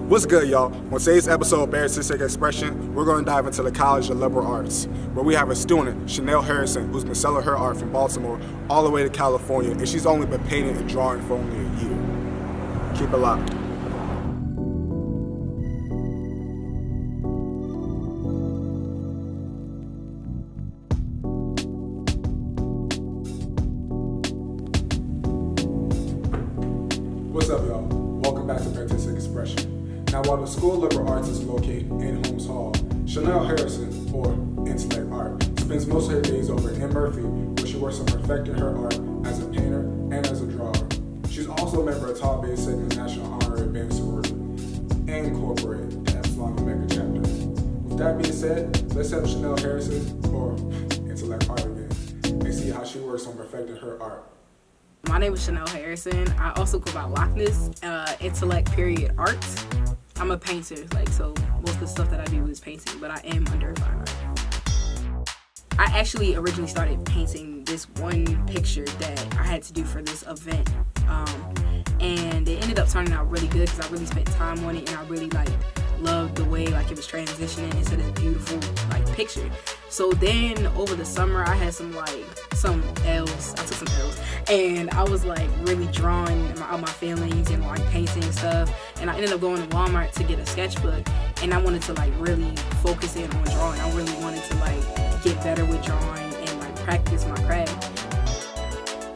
What's good, y'all? On today's episode of BEARtistic Expression, we're going to dive into the College of Liberal Arts, where we have a student, Chanel Harrison, who's been selling her art from Baltimore all the way to California, and she's only been painting and drawing for only a year. Keep it locked. What's up, y'all? Welcome back to BEARtistic Expression. Now, while the School of Liberal Arts is located in Holmes Hall, Chanel Harrison, or Intellect Art, spends most of her days over in Murphy, where she works on perfecting her art as a painter and as a drawer. She's also a member of Tau Beta Sigma National Honorary Band Sorority and incorporated the Epsilon Omega chapter. With that being said, let's have Chanel Harrison, or Intellect Art again, and see how she works on perfecting her art. My name is Chanel Harrison. I also go by Loch Ness, Intellect Period Arts. I'm a painter, so most of the stuff that I do is painting, but I am under fine art. I actually originally started painting this one picture that I had to do for this event, and it ended up turning out really good because I really spent time on it, and I really loved the way it was transitioning into this beautiful picture. So then over the summer I had some L's. I took some L's, and I was really drawing out my feelings and painting and stuff. And I ended up going to Walmart to get a sketchbook, and I wanted to really focus in on drawing. I really wanted to get better with drawing and practice my craft.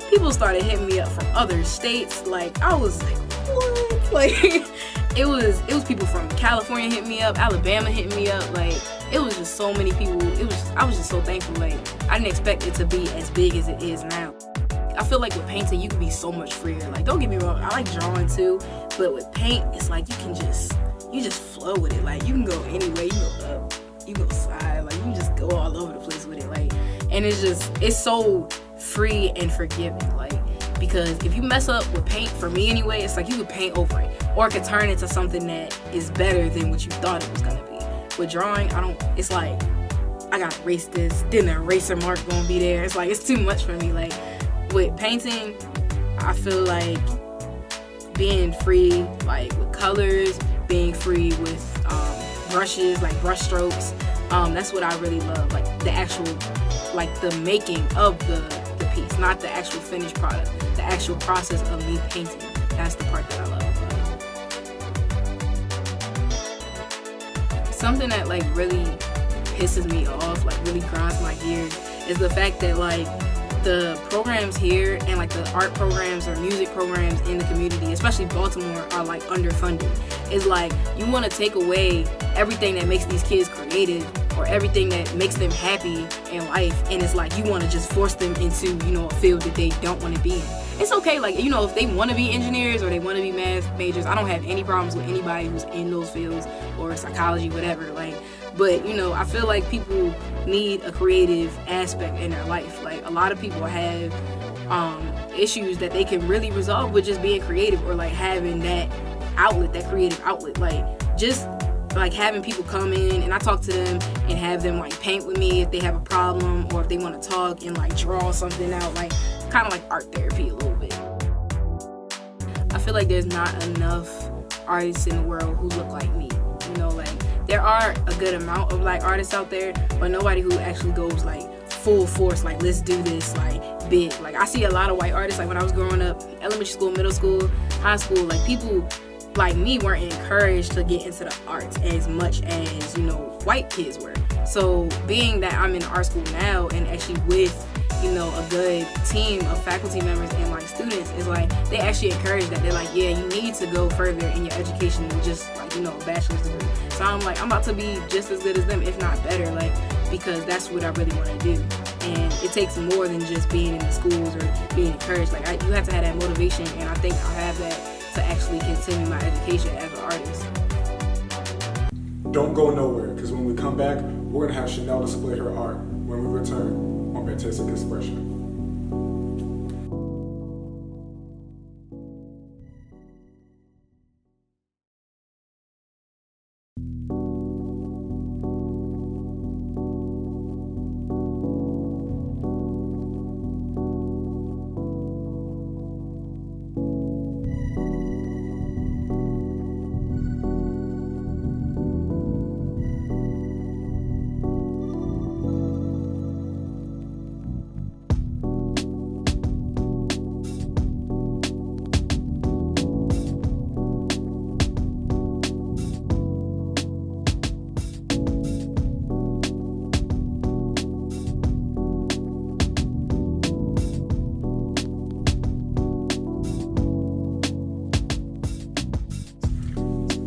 People started hitting me up from other states. I was what? It was people from California hitting me up, Alabama hitting me up. It was just so many people. I was just so thankful. I didn't expect it to be as big as it is now. I feel with painting you can be so much freer. Don't get me wrong, I like drawing too, but with paint it's you just flow with it. You can go anywhere, you go up, you go side, you can just go all over the place with it. And it's so free and forgiving. Because if you mess up with paint, for me anyway, it's you could paint over it, or it could turn into something that is better than what you thought it was gonna be. With drawing, it's I gotta erase this, then the eraser mark gonna be there. It's too much for me. With painting, I feel being free, with colors, being free with brushes, brush strokes. That's what I really love. The actual, the making of the piece, not the actual finished product. The actual process of me painting. That's the part that I love. Something that really pisses me off, really grinds my gears, is the fact that the programs here and the art programs or music programs in the community, especially Baltimore, are underfunded. It's you want to take away everything that makes these kids creative or everything that makes them happy in life, and it's you want to just force them into a field that they don't want to be in. It's okay, if they want to be engineers or they want to be math majors, I don't have any problems with anybody who's in those fields or psychology, whatever. But I feel people need a creative aspect in their life. A lot of people have issues that they can really resolve with just being creative, or having that outlet, that creative outlet. Just having people come in and I talk to them and have them paint with me if they have a problem, or if they want to talk and draw something out, kind of art therapy a little bit. I feel there's not enough artists in the world who look like me. There are a good amount of artists out there, but nobody who actually goes full force, let's do this big. I see a lot of white artists when I was growing up, elementary school, middle school, high school, people like me weren't encouraged to get into the arts as much as white kids were. So being that I'm in art school now and actually with a good team of faculty members and students, is they actually encourage that. They're yeah, you need to go further in your education than just a bachelor's degree. So I'm about to be just as good as them, if not better, because that's what I really want to do. And it takes more than just being in the schools or being encouraged. You have to have that motivation, and I think I have that to actually continue my education as an artist. Don't go nowhere, because when we come back, we're going to have Chanel display her art when we return on BEARtistic Expression.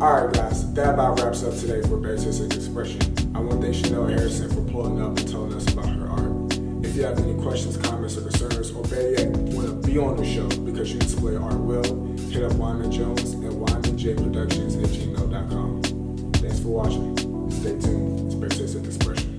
Alright guys, that about wraps up today for BEARtistic Expression. I want to thank Chanel Harrison for pulling up and telling us about her art. If you have any questions, comments, or concerns, or better yet, want to be on the show because you display art well, hit up Wyman Jones at wymanjproductions@gmail.com. Thanks for watching. Stay tuned. It's BEARtistic Expression.